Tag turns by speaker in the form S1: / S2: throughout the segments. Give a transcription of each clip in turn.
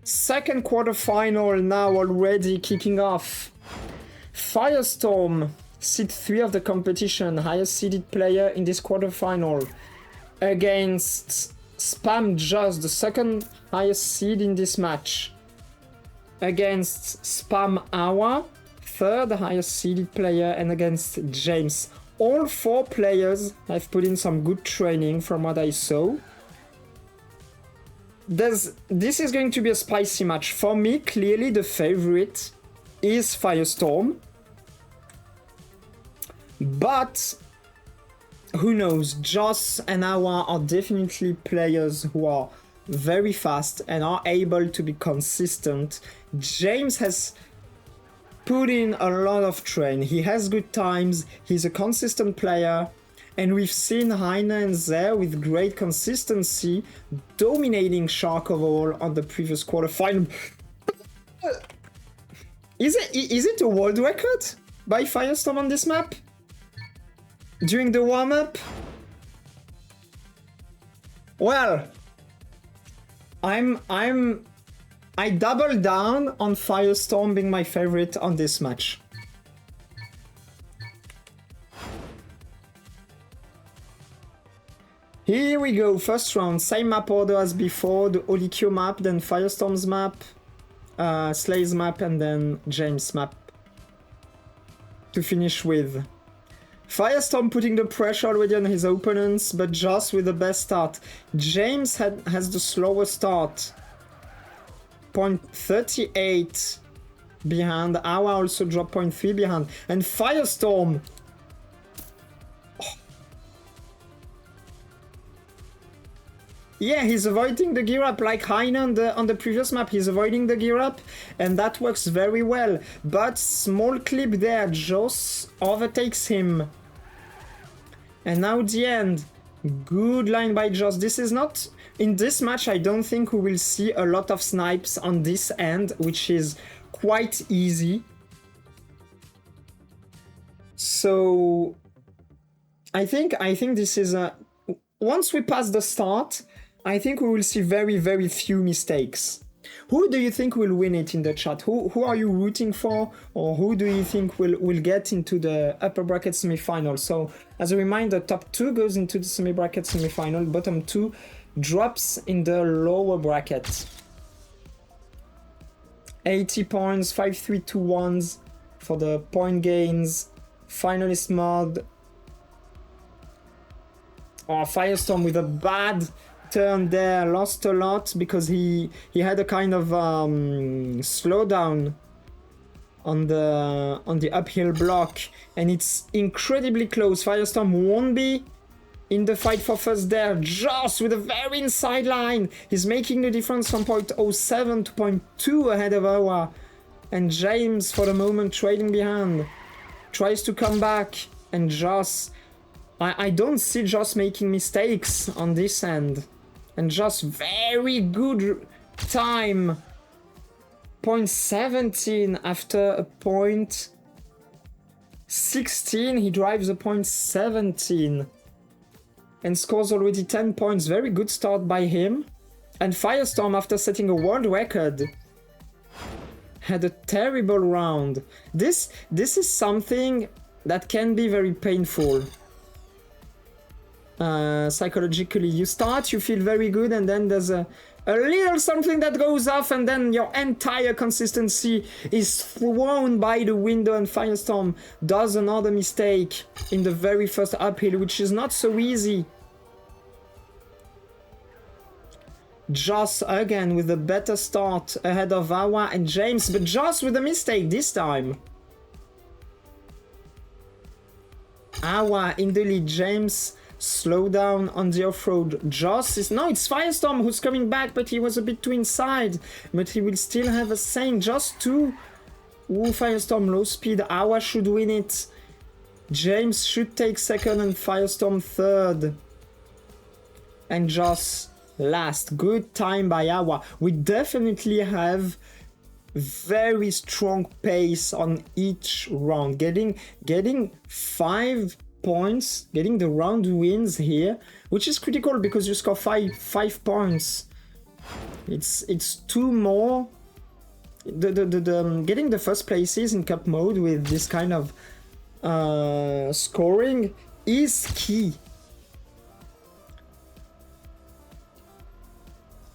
S1: Second quarterfinal now already kicking off. Firestorrm, seed 3 of the competition, highest seeded player in this quarterfinal, against Spam Josss, the second highest seed in this match, against Spam Awa, third highest seeded player, and against James. All 4 players have put in some good training from what I saw. This is going to be a spicy match. For me, clearly the favorite is Firestorrm. But who knows? Josss and Awa are definitely players who are very fast and are able to be consistent. James has put in a lot of train. He has good times. He's a consistent player. And we've seen Heine and Zer with great consistency dominating Shark overall on the previous quarterfinal. Is it a world record by Firestorrm on this map? During the warm-up? Well, I double down on Firestorrm being my favorite on this match. Here we go, first round, same map order as before, the Olikyo map, then Firestorm's map, Slay's map, and then James' map to finish with. Firestorrm putting the pressure already on his opponents, but Josss with the best start. James has the slower start. 0.38 behind, Awa also dropped 0.3 behind, and Firestorrm. Yeah, he's avoiding the gear up like Heine on the previous map. He's avoiding the gear up, and that works very well. But small clip there, Josss overtakes him. And now the end. Good line by Josss. This is not... In this match, I don't think we will see a lot of snipes on this end, which is quite easy. So... I think this is a... Once we pass the start, I think we will see very, very few mistakes. Who do you think will win it in the chat? Who are you rooting for? Or who do you think will get into the upper bracket semi-final? So, as a reminder, top 2 goes into the semi-bracket semi-final, bottom 2 drops in the lower bracket. 80 points, 5-3-2-1s for the point gains. Finalist mode. Oh, Firestorrm with a bad turn there, lost a lot because he had a kind of slowdown on the uphill block, and it's incredibly close. Firestorrm won't be in the fight for first there. Josss with a very inside line. He's making the difference from 0.07 to 0.2 ahead of Awa, and James for the moment trailing behind. Tries to come back, and Josss... I don't see Josss making mistakes on this end. And Josss very good time. 0.17 after a 0.16. He drives a 0.17. And scores already 10 points. Very good start by him. And Firestorrm, after setting a world record, had a terrible round. This is something that can be very painful. Psychologically, you start, you feel very good, and then there's a little something that goes off, and then your entire consistency is thrown by the window, and Firestorrm does another mistake in the very first uphill, which is not so easy. Josss again with a better start ahead of Awa and James, but Josss with a mistake this time. Awa in the lead, James slow down on the off-road. Josss is... No, it's Firestorrm who's coming back, but he was a bit too inside. But he will still have a saying. Just 2. Ooh, Firestorrm low speed. Awa should win it. James should take second and Firestorrm third. And Josss last. Good time by Awa. We definitely have very strong pace on each round. Getting 5 points, getting the round wins here, which is critical because you score 5 points It's 2 more. Getting the first places in cup mode with this kind of scoring is key.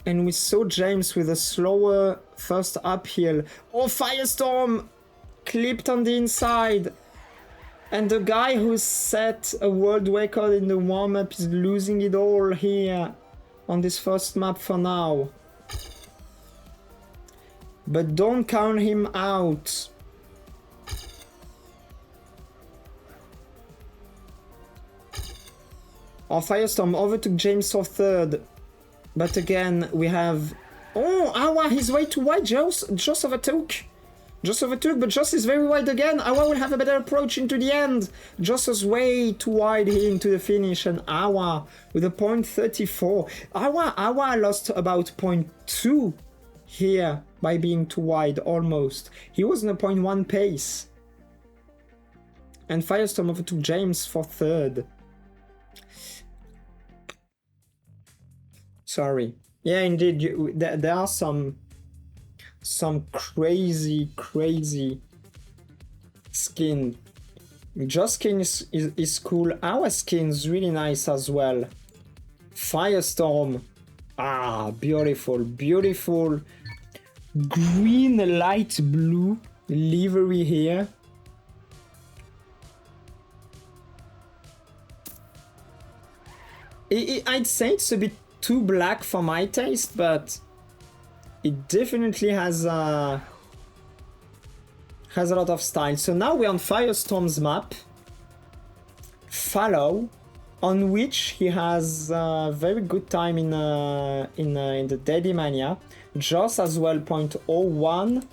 S1: And we saw James with a slower first uphill. Oh, Firestorrm clipped on the inside. And the guy who set a world record in the warm-up is losing it all here on this first map for now. But don't count him out. Our Firestorm overtook James for third. But again, we have... Oh, Awa, he's way too wide. Josss overtook. Josss overtook, but Josss is very wide again. Awa will have a better approach into the end. Josss was way too wide here into the finish. And Awa with a 0.34. Awa lost about 0.2 here by being too wide, almost. He was in a 0.1 pace. And Firestorm overtook James for third. Sorry. Yeah, indeed. There are some crazy skin. Josss skin is cool. Our skin is really nice as well. Firestorm. Ah, beautiful, beautiful. Green, light blue livery here. I'd say it's a bit too black for my taste, but it definitely has a lot of style. So now we're on Firestorm's map, Fallow, on which he has a very good time in the Trackmania. Josss as well, 0.01.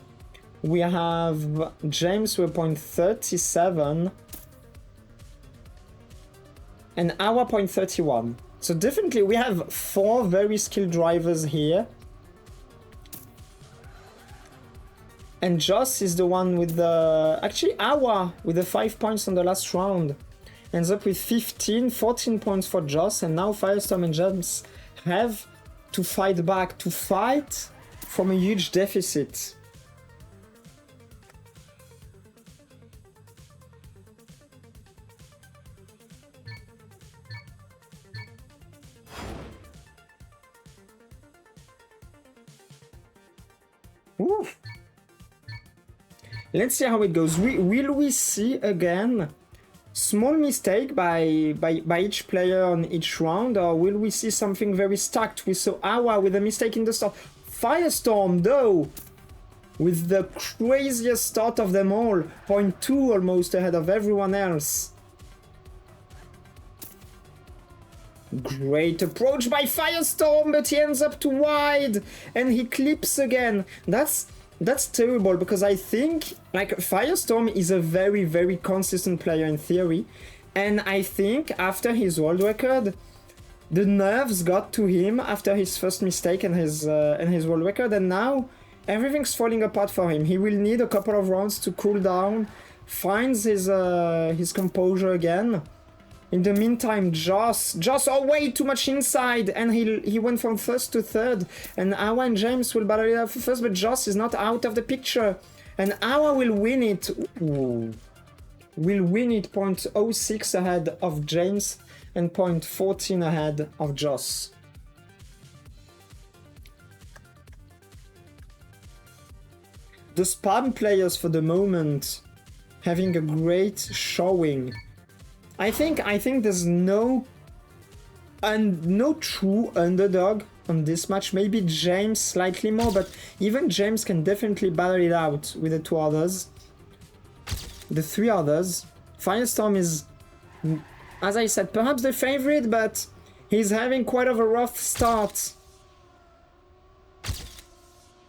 S1: We have James with 0.37 and Awa 0.31. So definitely we have 4 very skilled drivers here. And Josss is the one with the... Actually, Awa with the 5 points on the last round. Ends up with 14 points for Josss. And now Firestorm and James have to fight back, to fight from a huge deficit. Oof. Let's see how it goes. Will we see again small mistake by each player on each round, or will we see something very stacked? We saw Awa with a mistake in the start. Firestorm, though, with the craziest start of them all, 0.2 almost ahead of everyone else. Great approach by Firestorm, but he ends up too wide, and he clips again. That's terrible, because I think, like, Firestorm is a very consistent player in theory, and I think after his world record, the nerves got to him after his first mistake and his world record, and now everything's falling apart for him. He will need a couple of rounds to cool down, finds his composure again. In the meantime, Josss, oh, way too much inside, and he went from first to third, and Awa and James will battle it out for first, but Josss is not out of the picture, and Awa will win it. Ooh. Will win it 0.06 ahead of James and 0.14 ahead of Josss. The spam players for the moment having a great showing. I think there's no true underdog on this match. Maybe James slightly more, but even James can definitely battle it out with the 2 others. The 3 others. Firestorm is, as I said, perhaps the favorite, but he's having quite of a rough start.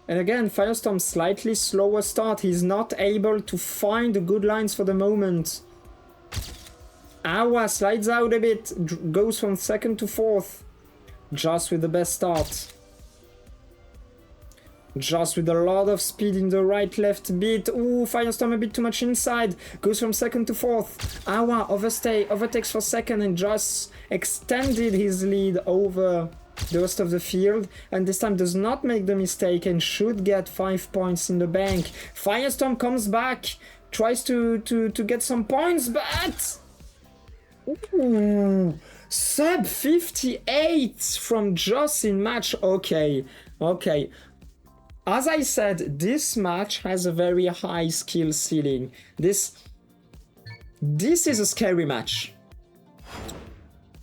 S1: And again, Firestorm slightly slower start. He's not able to find the good lines for the moment. Awa slides out a bit, goes from second to fourth. Josss with the best start. Josss with a lot of speed in the right-left bit. Ooh, Firestorm a bit too much inside. Goes from second to fourth. Awa overtakes for second, and Josss extended his lead over the rest of the field, and this time does not make the mistake and should get 5 points in the bank. Firestorm comes back, tries to get some points, but... Ooh, sub 58 from Josss in match. Okay. As I said, this match has a very high skill ceiling. This is a scary match.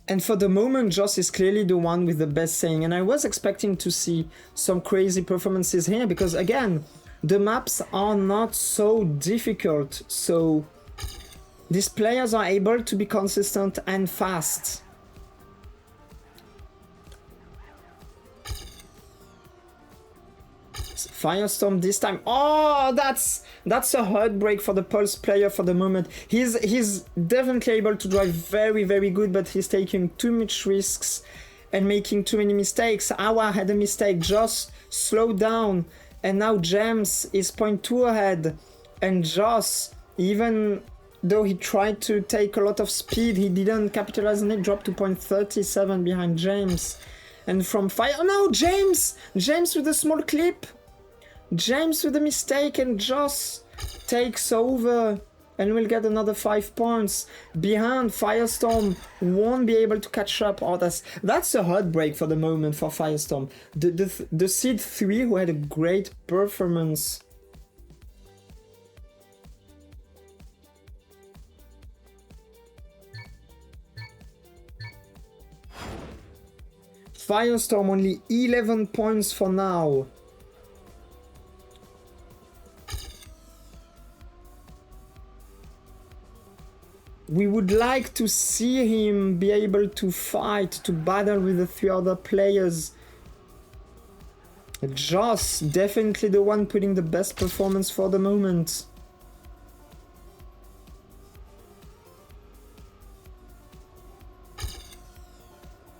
S1: And for the moment, Josss is clearly the one with the best saying. And I was expecting to see some crazy performances here because, again, the maps are not so difficult. So these players are able to be consistent and fast. Firestorm this time. Oh, that's a heartbreak for the Pulse player for the moment. He's definitely able to drive very, very good, but he's taking too much risks and making too many mistakes. Awa had a mistake, Josss slowed down, and now James is 0.2 ahead. And Josss, even though he tried to take a lot of speed, he didn't capitalize on it, dropped to 0.37 behind James. And from Fire... Oh no, James! James with a small clip! James with a mistake, and Josss takes over and will get another 5 points. Behind, Firestorm won't be able to catch up. Oh, that's a heartbreak for the moment for Firestorm. The seed 3 who had a great performance. Firestorm only 11 points for now. We would like to see him be able to fight, to battle with the 3 other players. Josss, definitely the one putting the best performance for the moment.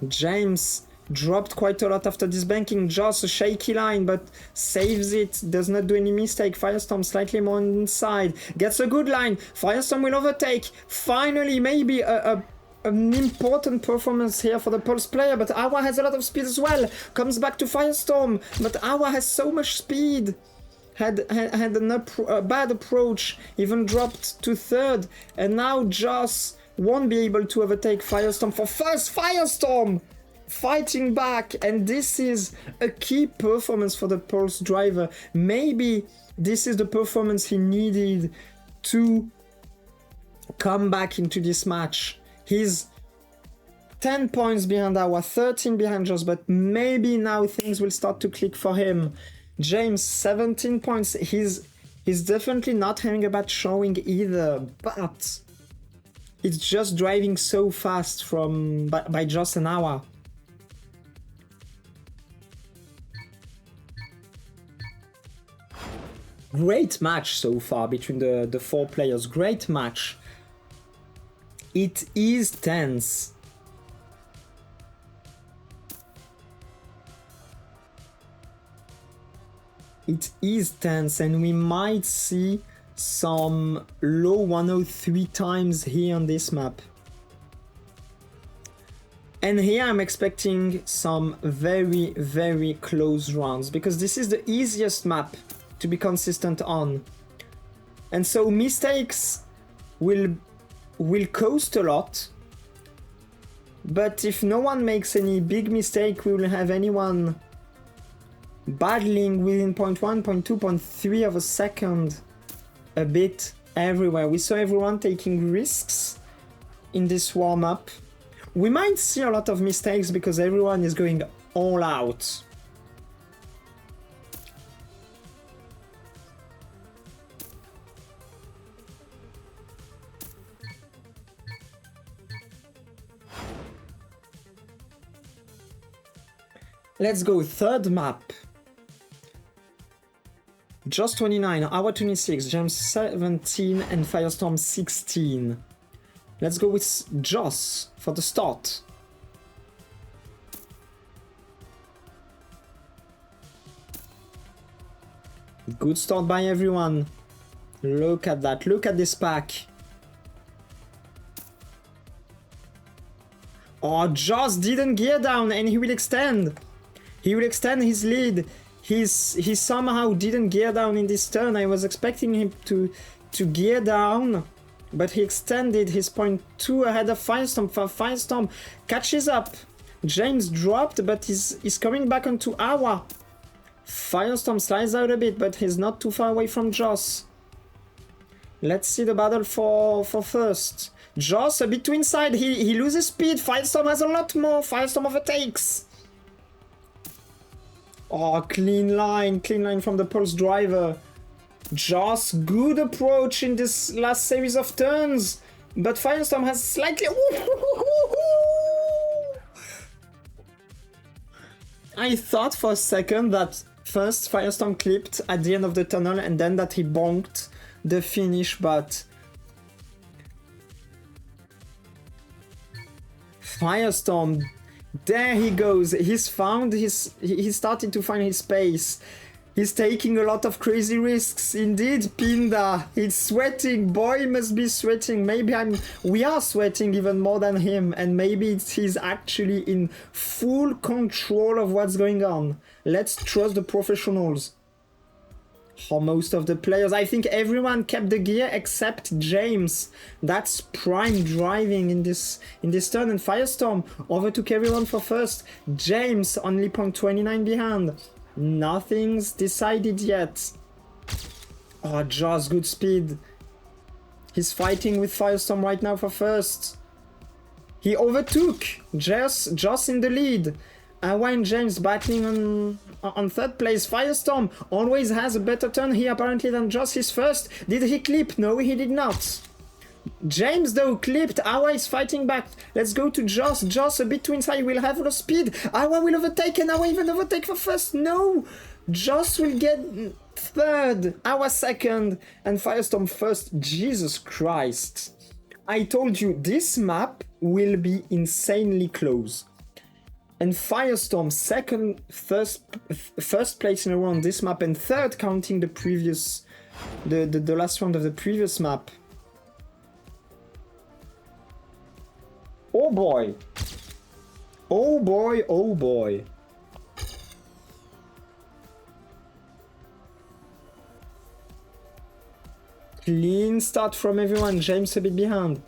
S1: James dropped quite a lot after this banking. Josss, a shaky line, but saves it, does not do any mistake. Firestorm slightly more inside, gets a good line. Firestorm will overtake. Finally, maybe an important performance here for the Pulse player, but Awa has a lot of speed as well. Comes back to Firestorm, but Awa has so much speed. Had a bad approach, even dropped to 3rd, and now Josss won't be able to overtake Firestorm for first. Firestorm fighting back, and this is a key performance for the Pulse driver. Maybe this is the performance he needed to come back into this match. He's 10 points behind Awa, 13 behind Josss, but maybe now things will start to click for him. James, 17 points. He's definitely not having a bad showing either, but it's just driving so fast by Josss and Awa. Great match so far between the 4 players. Great match. It is tense. It is tense, and we might see some low 103 times here on this map. And here I'm expecting some very, very close rounds, because this is the easiest map to be consistent on. And so mistakes will cost a lot, but if no one makes any big mistake, we will have anyone battling within 0.1, 0.2, 0.3 of a second a bit everywhere. We saw everyone taking risks in this warm-up. We might see a lot of mistakes because everyone is going all out. Let's go 3rd map. Josss 29, Awa 26, James 17, and Firestorm 16. Let's go with Josss for the start. Good start by everyone. Look at that, look at this pack. Oh, Josss didn't gear down and he will extend. He will extend his lead. He somehow didn't gear down in this turn. I was expecting him to gear down, but he extended his point 2 ahead of Firestorm. Firestorm catches up. James dropped, but he's coming back onto Awa. Firestorm slides out a bit, but he's not too far away from Josss. Let's see the battle for first. Josss a bit to inside. He loses speed. Firestorm has a lot more. Firestorm overtakes. Oh, clean line from the Pulse driver. Josss, good approach in this last series of turns, but Firestorm has slightly... I thought for a second that first Firestorm clipped at the end of the tunnel and then that he bonked the finish, but... Firestorm, there he goes. He started to find his space. He's taking a lot of crazy risks. Indeed, Pinda. He's sweating. Boy must be sweating. Maybe we are sweating even more than him. And maybe he's actually in full control of what's going on. Let's trust the professionals. For most of the players, I think everyone kept the gear except James. That's prime driving in this turn. And Firestorm overtook everyone for first. James only 0.29 behind. Nothing's decided yet. Oh, Josss, good speed. He's fighting with Firestorm right now for first. He overtook Josss in the lead. Awa and James battling on third place. Firestorm always has a better turn here apparently than Josss. Is first. Did he clip? No, he did not. James though clipped. Awa is fighting back. Let's go to Josss. Josss a bit too inside. Will have low speed. Awa will overtake and Awa even overtake for first. No! Josss will get third. Awa second. And Firestorm first. Jesus Christ. I told you this map will be insanely close. And Firestorm first place in a row on this map and third counting the previous the last round of the previous map. Oh boy. Oh boy, oh boy. Clean start from everyone. James a bit behind.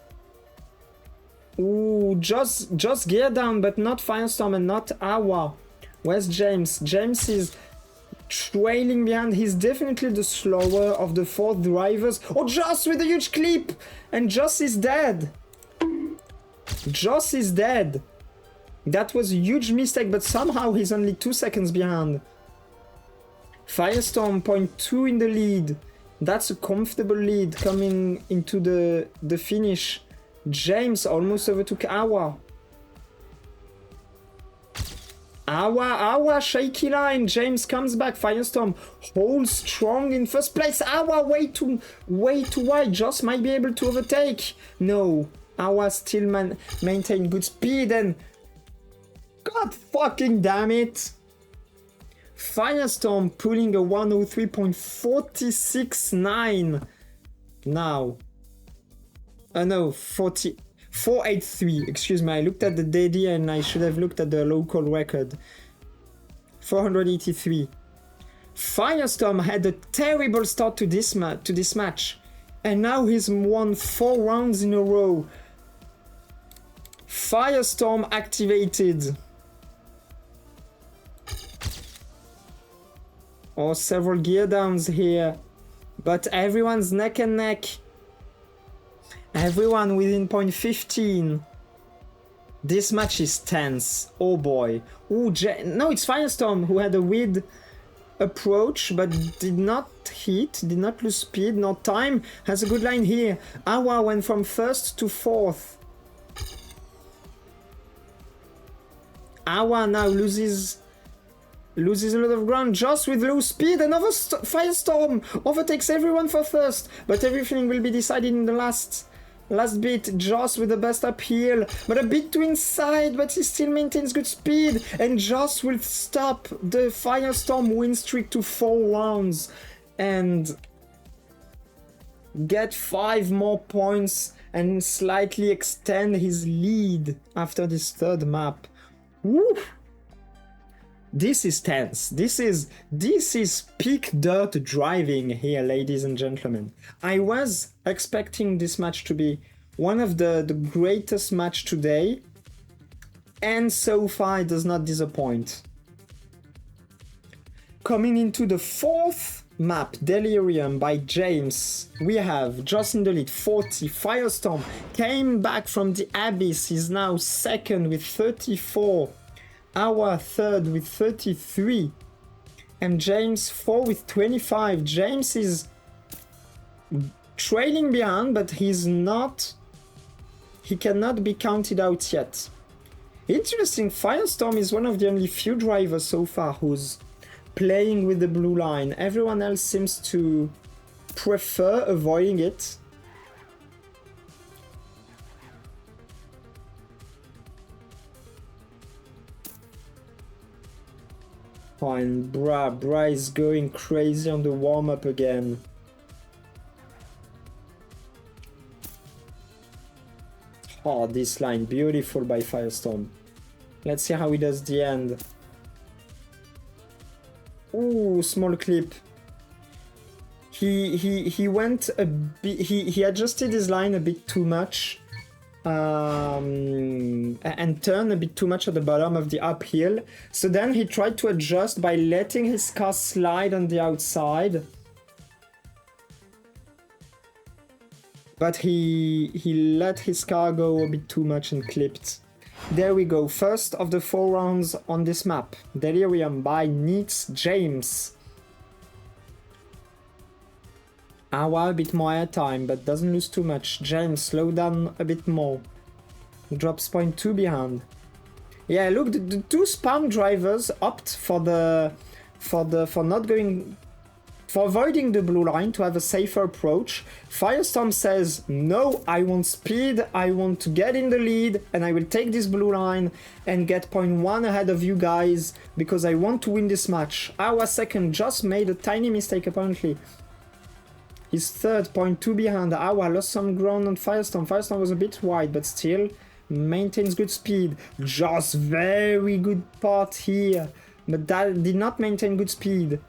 S1: Ooh, just gear down, but not Firestorm and not Awa. Where's James? James is trailing behind. He's definitely the slower of the four drivers. Oh, Josss with a huge clip! And Josss is dead. Josss is dead. That was a huge mistake, but somehow he's only 2 seconds behind. Firestorm 0.2 in the lead. That's a comfortable lead coming into the finish. James almost overtook Awa. Awa, shaky line. James comes back. Firestorm holds strong in first place. Awa way too wide. Josss might be able to overtake. No, Awa still maintain good speed and God fucking damn it. Firestorm pulling a 103.469 now. No, 483. Excuse me, I looked at the daily and I should have looked at the local record. 483. Firestorm had a terrible start to this match, and now he's won 4 rounds in a row. Firestorm activated. Oh, several gear downs here, but everyone's neck and neck. Everyone within 0.15. This match is tense. Oh boy. Ooh, no, it's Firestorm who had a weird approach, but did not hit, did not lose speed, no time. Has a good line here. Awa went from first to fourth. Awa now loses a lot of ground. Josss with low speed. Another Firestorm overtakes everyone for first, but everything will be decided in the last bit. Josss with the best uphill, but a bit too inside, but he still maintains good speed, and Josss will stop the Firestorm win streak to 4 rounds and get 5 more points and slightly extend his lead after this third map. Woo! This is tense. This is peak dirt driving here, ladies and gentlemen. I was expecting this match to be one of the greatest match today, and so far it does not disappoint. Coming into the fourth map, Delirium by James, we have Josss in the lead, 40. Firestorrm came back from the abyss, is now second with 34. Our third with 33. And James 4 with 25. James is trailing behind, but he cannot be counted out yet. Interesting, Firestorrm is one of the only few drivers so far who's playing with the blue line. Everyone else seems to prefer avoiding it. Oh, and Bra is going crazy on the warm-up again. Oh, this line, beautiful by Firestorrm. Let's see how he does the end. Ooh, small clip. He went a bit. He adjusted his line a bit too much, and turned a bit too much at the bottom of the uphill. So then he tried to adjust by letting his car slide on the outside. But he let his car go a bit too much and clipped. There we go, first of the 4 rounds on this map. Delirium by Neats James. Awa a bit more airtime, but doesn't lose too much. James slow down a bit more. Drops 0.2 behind. Yeah, look, the two spam drivers opt for avoiding the blue line to have a safer approach. Firestorrm says, no, I want speed, I want to get in the lead, and I will take this blue line and get 0.1 ahead of you guys, because I want to win this match. Our second just made a tiny mistake apparently. His third, 0.2 behind. Awa lost some ground on Firestorrm. Firestorrm was a bit wide, but still maintains good speed. Josss, very good part here, but that did not maintain good speed.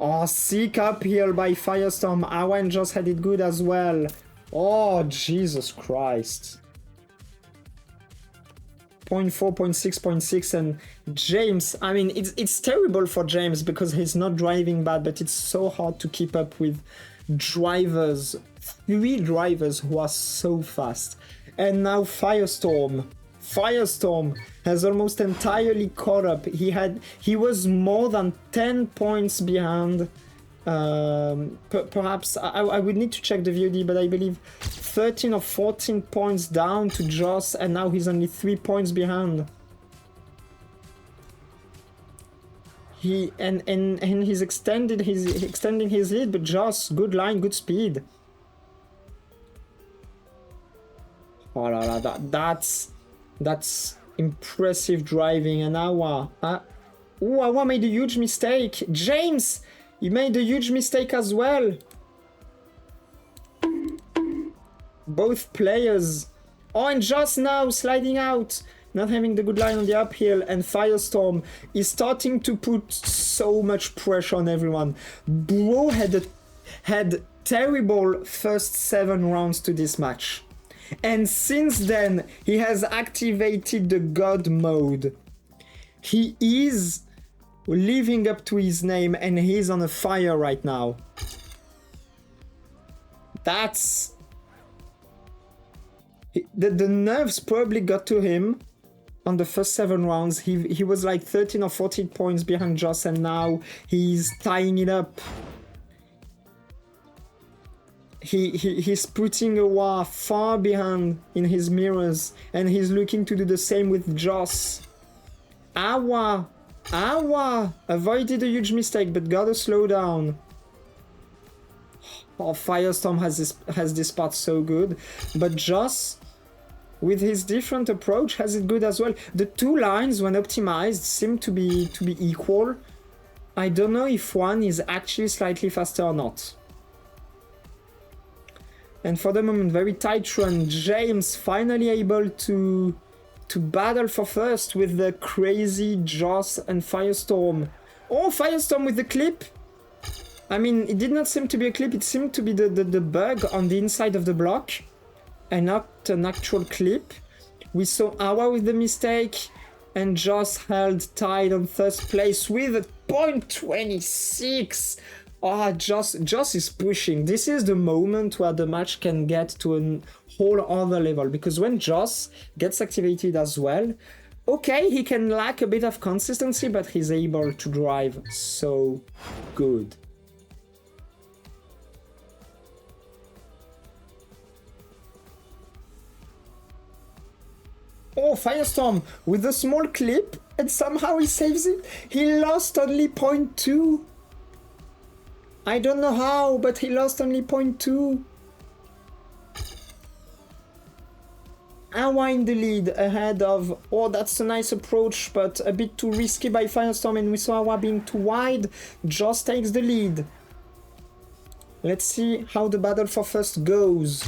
S1: Oh, sick uphill by Firestorrm. Awa and Josss had it good as well. Oh, Jesus Christ. 0.4, 0.6, 0.6, and James, I mean, it's terrible for James because he's not driving bad, but it's so hard to keep up with drivers, 3 drivers who are so fast. And now Firestorrm has almost entirely caught up. He was more than 10 points behind. Perhaps I would need to check the VOD, but I believe 13 or 14 points down to Josss, and now he's only 3 points behind. He's extending his lead, but Josss, good line, good speed. Oh la la, that's impressive driving. And Awa, Awa made a huge mistake. James, he made a huge mistake as well. Both players. Oh, and Josss now sliding out, not having the good line on the uphill, and Firestorrm is starting to put so much pressure on everyone. Bro had terrible first 7 rounds to this match. And since then, he has activated the God mode. He is living up to his name, and he's on a fire right now. That's... The nerves probably got to him on the first 7 rounds. He was like 13 or 14 points behind Josss, and now he's tying it up. He's putting Awa far behind in his mirrors, and he's looking to do the same with Josss. Awa avoided a huge mistake, but gotta slow down. Oh, Firestorrm has this part so good, but Josss, with his different approach, has it good as well. The 2 lines, when optimized, seem to be equal. I don't know if one is actually slightly faster or not. And for the moment, very tight run. James finally able to battle for first with the crazy Josss and Firestorm. Oh, Firestorm with the clip. I mean, it did not seem to be a clip. It seemed to be the bug on the inside of the block and not an actual clip. We saw Awa with the mistake, and Josss held tied on first place with a 0.26. Ah, Josss is pushing. This is the moment where the match can get to a whole other level, because when Josss gets activated as well, okay, he can lack a bit of consistency, but he's able to drive so good. Oh, Firestorm with a small clip, and somehow he saves it. He lost only 0.2. I don't know how, but he lost only 0.2. Awa in the lead ahead of... Oh, that's a nice approach, but a bit too risky by Firestorm, and we saw Awa being too wide. Josss takes the lead. Let's see how the battle for first goes.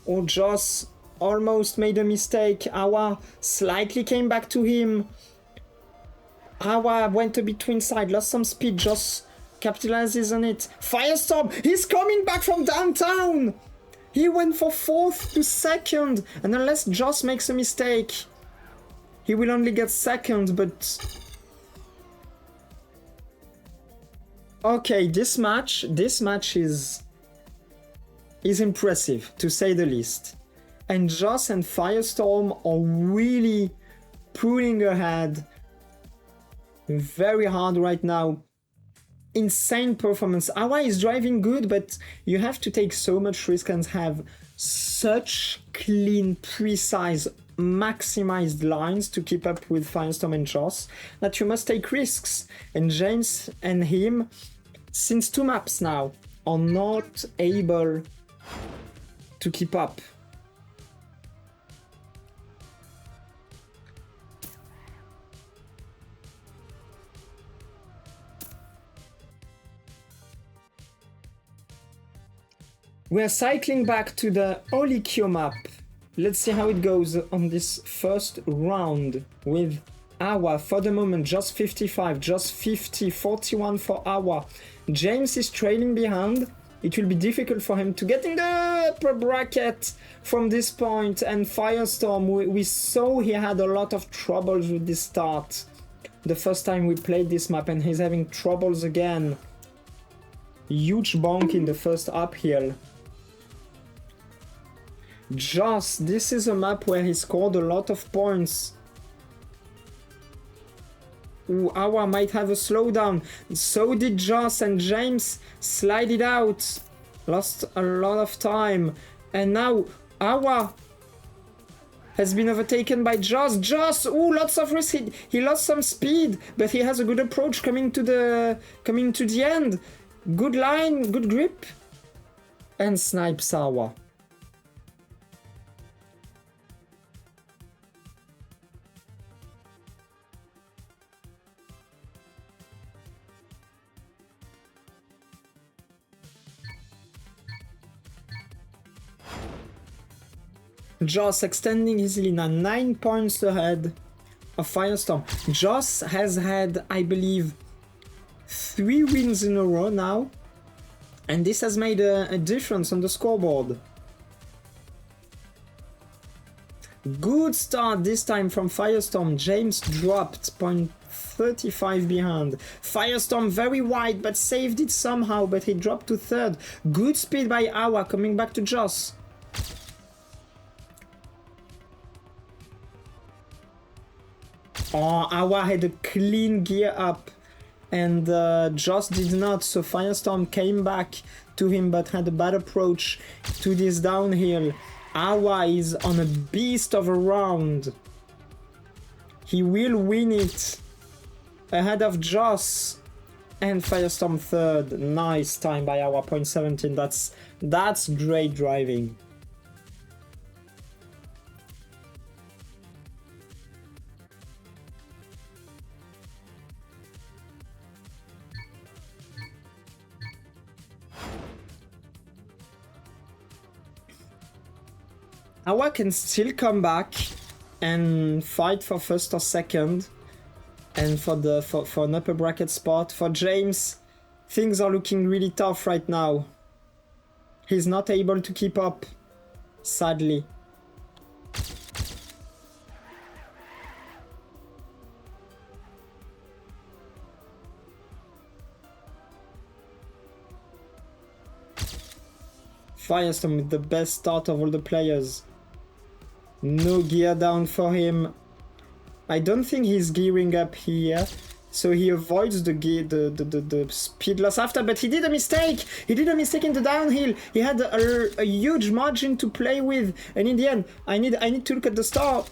S1: Oh, Josss almost made a mistake. Awa slightly came back to him. Awa went a bit to inside, lost some speed. Josss capitalizes on it. Firestorm, he's coming back from downtown. He went for 4th to 2nd, and unless Josss makes a mistake, he will only get 2nd, but... Okay, this match is impressive, to say the least. And Josss and Firestorm are really pulling ahead very hard right now. Insane performance. Awa is driving good, but you have to take so much risk and have such clean, precise, maximized lines to keep up with Firestorm and Josss that you must take risks. And James and him, since 2 maps now, are not able to keep up. We are cycling back to the Olikyo map. Let's see how it goes on this first round with Awa. For the moment, just 55, just 50, 41 for Awa. James is trailing behind. It will be difficult for him to get in the upper bracket from this point. And Firestorm, we saw he had a lot of troubles with this start the first time we played this map, and he's having troubles again. Huge bonk in the first uphill. Josss, this is a map where he scored a lot of points. Ooh, Awa might have a slowdown. So did Josss, and James slid it out. Lost a lot of time. And now Awa has been overtaken by Josss. Josss, ooh, lots of risk. He lost some speed, but he has a good approach coming to the end. Good line, good grip. And snipes Awa. Josss extending his lead now 9 points ahead of Firestorm. Josss has had, I believe, 3 wins in a row now, and this has made a difference on the scoreboard. Good start this time from Firestorm. James dropped 0.35 behind. Firestorm very wide, but saved it somehow, but he dropped to 3rd. Good speed by Awa coming back to Josss. Oh, Awa had a clean gear up, and Josss did not, so Firestorm came back to him but had a bad approach to this downhill. Awa is on a beast of a round. He will win it ahead of Josss and Firestorm 3rd. Nice time by Awa, 0.17. That's great driving. Awa can still come back and fight for first or second, and for an upper bracket spot. For James, things are looking really tough right now. He's not able to keep up, sadly. Firestorrm with the best start of all the players. No gear down for him. I don't think he's gearing up here, so he avoids the speed loss after, but he did a mistake! He did a mistake in the downhill! He had a huge margin to play with, and in the end, I need to look at the start,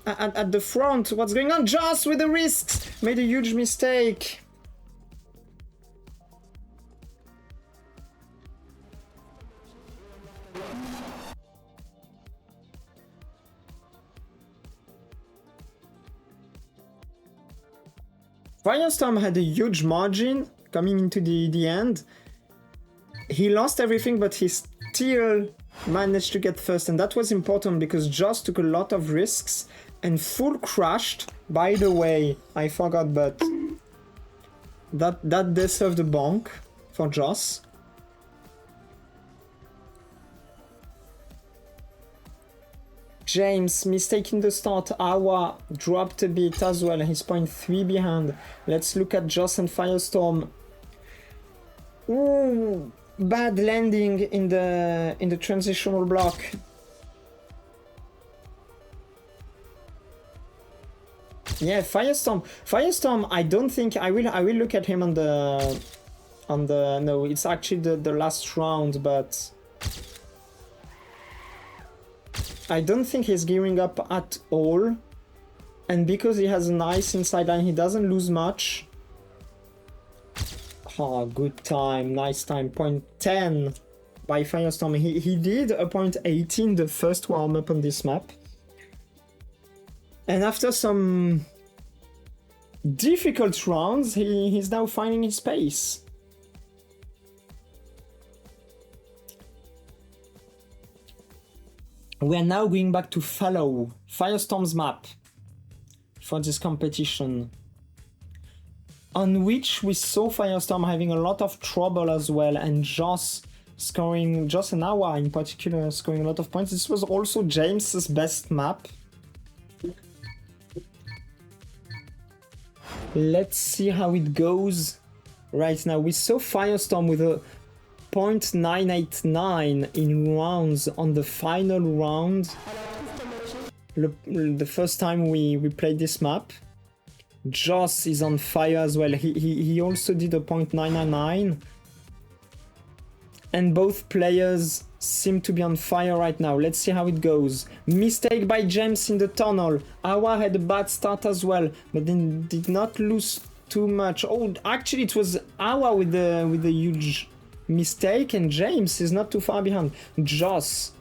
S1: at the front. What's going on? Josss with the risks! Made a huge mistake. Firestorrm had a huge margin coming into the end. He lost everything, but he still managed to get first, and that was important because Josss took a lot of risks and full crashed. By the way, I forgot, but that deserved a bonk for Josss. James mistaking the start. Awa dropped a bit as well. He's 0.3 behind. Let's look at Josss and Firestorrm. Ooh, bad landing in the transitional block. Yeah, Firestorrm. I don't think I will look at him on the no. It's actually the last round, but I don't think he's gearing up at all, and because he has a nice inside line, he doesn't lose much. Oh, good time, nice time. 0.10 by Firestorrm. He did a 0.18 the first warm up on this map, and after some difficult rounds, he's now finding his pace. We are now going back to follow Firestorm's map for this competition, on which we saw Firestorrm having a lot of trouble as well, and Josss and Awa in particular scoring a lot of points. This was also James's best map. Let's see how it goes right now. We saw Firestorrm with a 0.989 in rounds on the final round. The first time we played this map. Josss is on fire as well. He also did a 0.999. And both players seem to be on fire right now. Let's see how it goes. Mistake by James in the tunnel. Awa had a bad start as well, but then did not lose too much. Oh, actually it was Awa with the huge mistake, and James is not too far behind. Josss,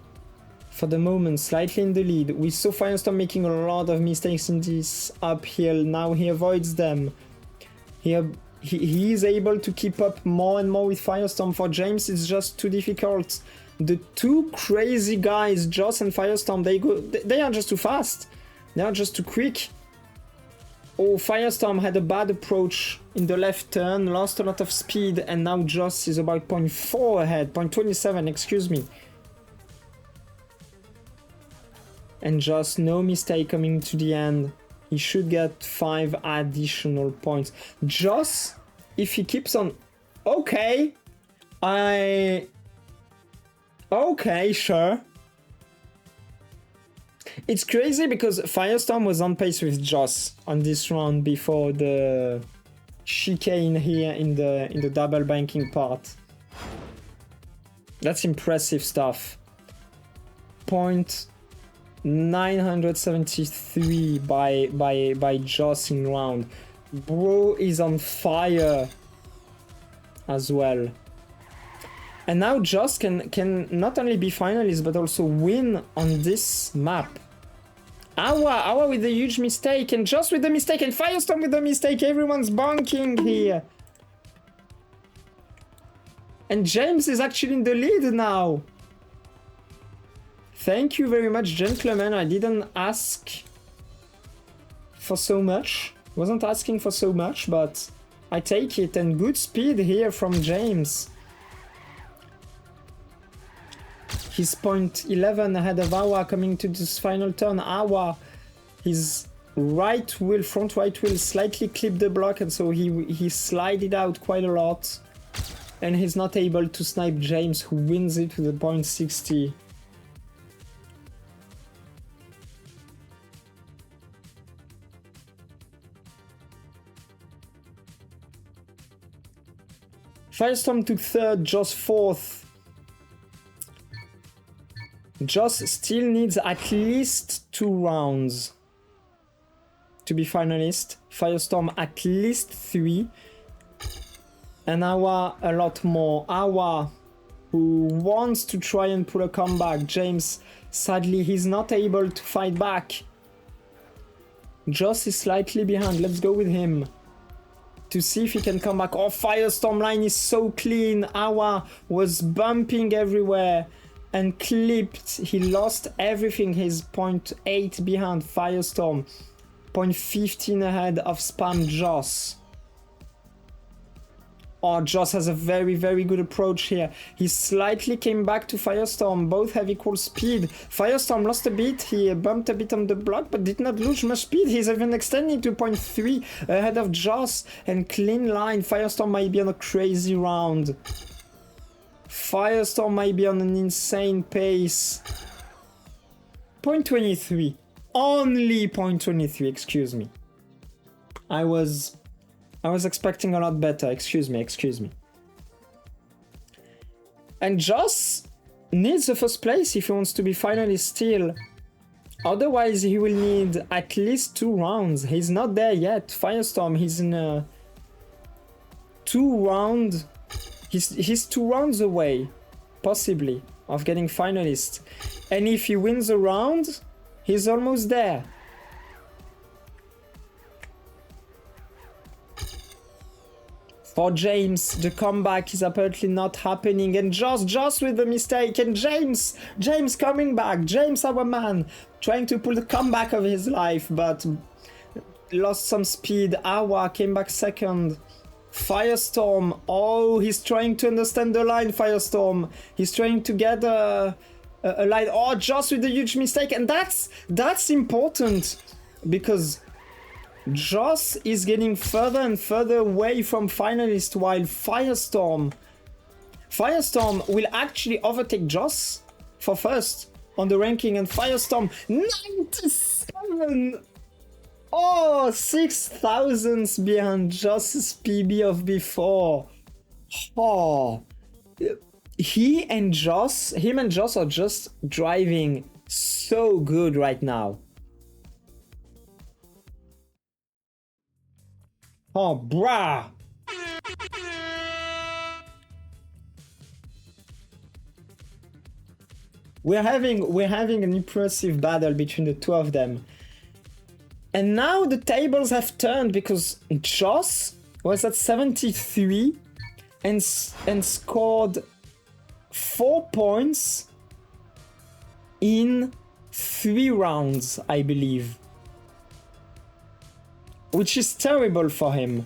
S1: for the moment, slightly in the lead. We saw Firestorrm making a lot of mistakes in this uphill. Now he avoids them. He is able to keep up more and more with Firestorrm. For James, it's just too difficult. The two crazy guys, Josss and Firestorrm, they are just too fast. They are just too quick. Oh, Firestorrm had a bad approach in the left turn, lost a lot of speed, and now Josss is about 0.4 ahead, 0.27, excuse me. And Josss, no mistake coming to the end. He should get 5 additional points. Josss, if he keeps on... Okay, sure. It's crazy because Firestorrm was on pace with Josss on this round before the chicane here in the double banking part. That's impressive stuff. 0.973 by Josss in round. Bro is on fire as well. And now Josss can not only be finalist but also win on this map. Awa with a huge mistake, and Josss with the mistake, and Firestorrm with the mistake. Everyone's bonking here. And James is actually in the lead now. Thank you very much, gentlemen. I didn't ask for so much. Wasn't asking for so much, but I take it. And good speed here from James. He's 0.11 ahead of Awa coming to this final turn. Awa, his right wheel, front right wheel slightly clipped the block, and so he slided out quite a lot. And he's not able to snipe James, who wins it with a 0.60. Firestorrm took third, Josss fourth. Josss still needs at least 2 rounds to be finalist. Firestorrm at least 3. And Awa a lot more. Awa, who wants to try and pull a comeback. James, sadly, he's not able to fight back. Josss is slightly behind. Let's go with him to see if he can come back. Oh, Firestorrm line is so clean. Awa was bumping everywhere and clipped. He lost everything. He's 0.8 behind Firestorrm. 0.15 ahead of Spam Josss. Oh, Josss has a very, very good approach here. He slightly came back to Firestorrm. Both have equal speed. Firestorrm lost a bit. He bumped a bit on the block, but did not lose much speed. He's even extending to 0.3 ahead of Josss. And clean line. Firestorrm might be on a crazy round. Firestorrm might be on an insane pace. 0.23. Only 0.23, excuse me. I was expecting a lot better, excuse me. And Josss needs the first place if he wants to be finalist still. Otherwise, he will need at least 2 rounds. He's not there yet. Firestorrm, he's in a 2 round... He's 2 rounds away, possibly, of getting finalist. And if he wins a round, he's almost there. For James, the comeback is apparently not happening. And Josss with the mistake. And James coming back. James, our man, trying to pull the comeback of his life, but lost some speed. Awa came back second. Firestorrm, oh, he's trying to understand the line, Firestorrm. He's trying to get a line. Oh, Josss with a huge mistake. And that's important, because Josss is getting further and further away from finalist, while Firestorrm will actually overtake Josss for first on the ranking, and Firestorrm 97. Oh, 6,000 behind Joss's PB of before. Oh, him and Josss are just driving so good right now. Oh, brah. We're having an impressive battle between the two of them. And now the tables have turned, because Josss was at 73 and scored 4 points in 3 rounds, I believe. Which is terrible for him.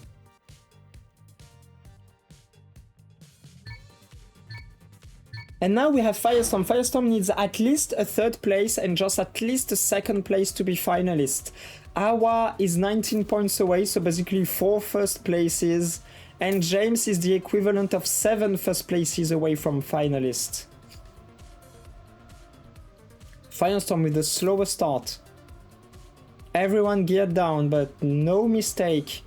S1: And now we have Firestorrm. Firestorrm needs at least a 3rd place and just at least a 2nd place to be finalist. Awa is 19 points away, so basically 4 first places. And James is the equivalent of 7 first places away from finalist. Firestorrm with a slower start. Everyone geared down, but no mistake.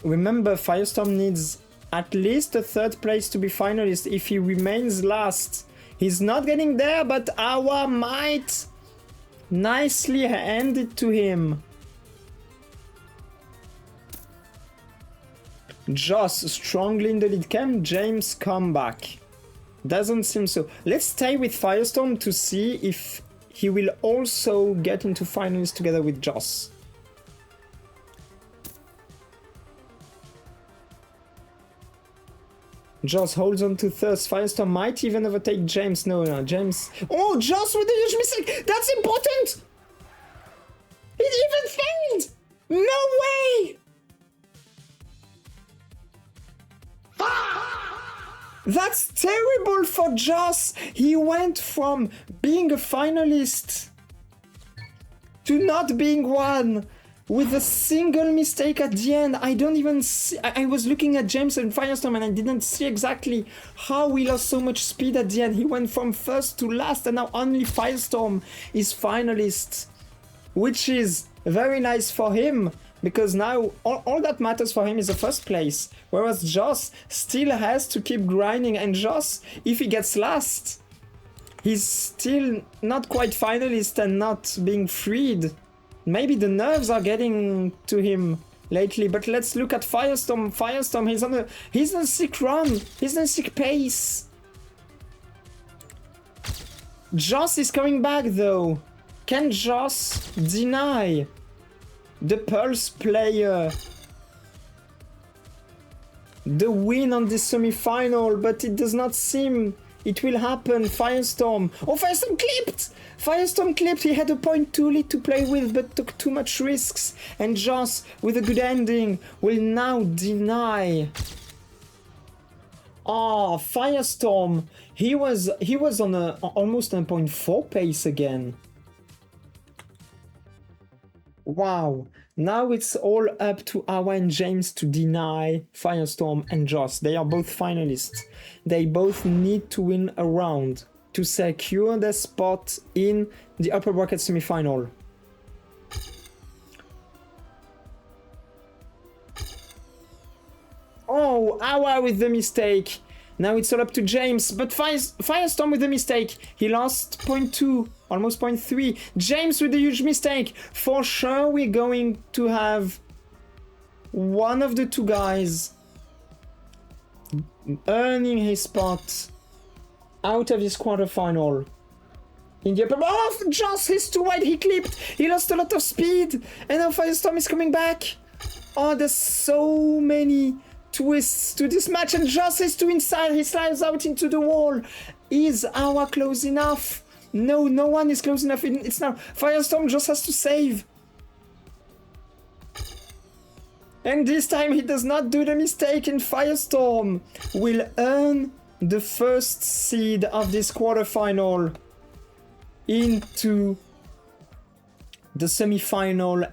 S1: Remember, Firestorrm needs at least a 3rd place to be finalist. If he remains last, he's not getting there, but Awa might nicely hand it to him. Josss strongly in the lead. Can James come back? Doesn't seem so. Let's stay with Firestorrm to see if he will also get into finals together with Josss. Josss holds on to thirst. Firestorm might even overtake James. No, James. Oh, Josss with a huge mistake. That's important. It even failed. No way. That's terrible for Josss. He went from being a finalist to not being one with a single mistake at the end. I don't even see. I was looking at James and Firestorm and I didn't see exactly how he lost so much speed at the end. He went from first to last and now only Firestorm is finalist, which is very nice for him because now all that matters for him is the first place, whereas Josss still has to keep grinding, and Josss, if he gets last, he's still not quite finalist and not being freed. Maybe the nerves are getting to him lately, but let's look at Firestorm. Firestorm, he's on a sick run. He's on a sick pace. Josss is coming back though. Can Josss deny the Pulse player the win on this semi-final? But it does not seem it will happen. Firestorm. Oh, Firestorm clipped! Firestorm clipped. He had a point too lead to play with, but took too much risks. And Josss, with a good ending, will now deny. Oh, Firestorm. He was on a almost a 0.4 pace again. Wow. Now it's all up to Awa and James to deny Firestorm and Josss. They are both finalists. They both need to win a round to secure their spot in the upper bracket semi-final. Oh, Awa with the mistake. Now it's all up to James, but Firestorm with the mistake. He lost 0.2, almost 0.3. James with a huge mistake. For sure we're going to have one of the two guys earning his spot out of this quarterfinal. In the upper... Oh, Josss, he's too wide, he clipped. He lost a lot of speed. And now Firestorm is coming back. Oh, there's so many twists to this match, and Josss is too inside. He slides out into the wall. Is Awa close enough? No, no one is close enough. It's now Firestorm just has to save. And this time he does not do the mistake, and Firestorm will earn the first seed of this quarterfinal into the semi-final,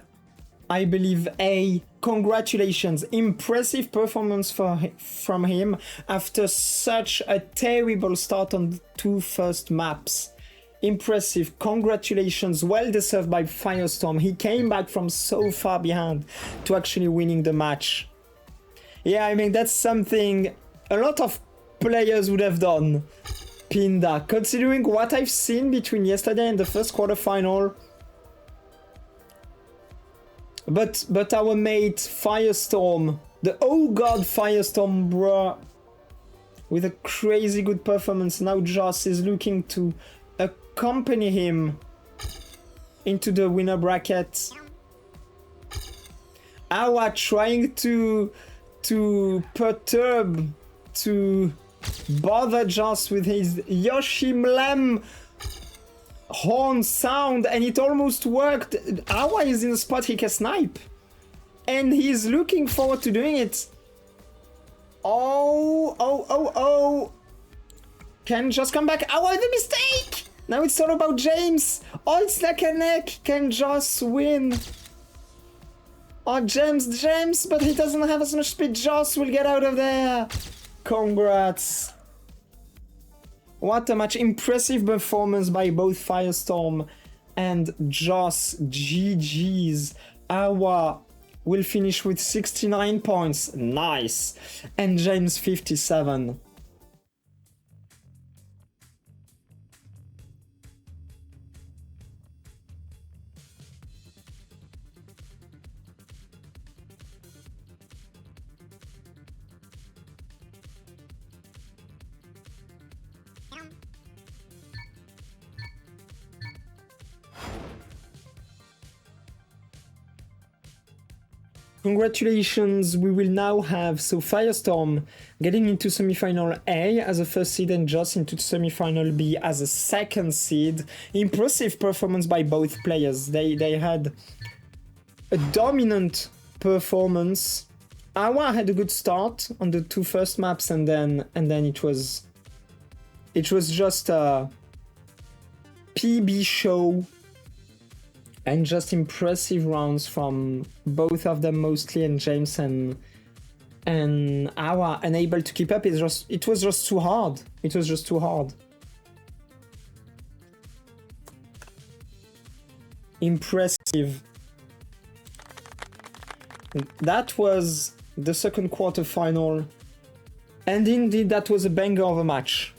S1: I believe A. Congratulations, impressive performance from him after such a terrible start on the two first maps. Impressive, congratulations, well deserved by Firestorm. He came back from so far behind to actually winning the match. Yeah, I mean, that's something a lot of players would have done. Pinda, considering what I've seen between yesterday and the first quarterfinal. But our mate Firestorm, the oh god Firestorm, bruh, with a crazy good performance. Now Josss is looking to accompany him into the winner bracket. Awa trying to perturb, to bother Josss with his Yoshimlem horn sound, and it almost worked. Awa is in a spot he can snipe, and he's looking forward to doing it. Oh. Can Josss come back? Awa, the mistake! Now it's all about James. Oh, it's neck and neck. Can Josss win? Oh, James, but he doesn't have as much speed. Josss will get out of there. Congrats. What a match. Impressive performance by both Firestorm and Josss. GG's. Awa will finish with 69 points. Nice. And James 57. Congratulations, we will now have Firestorrm getting into semifinal A as a first seed and Josss into semifinal B as a second seed. Impressive performance by both players. They had a dominant performance. Awa had a good start on the two first maps and then it was just a PB show. And just impressive rounds from both of them mostly, and James and Awa unable to keep up. It was just too hard. It was just too hard. Impressive. That was the second quarter final. And indeed that was a banger of a match.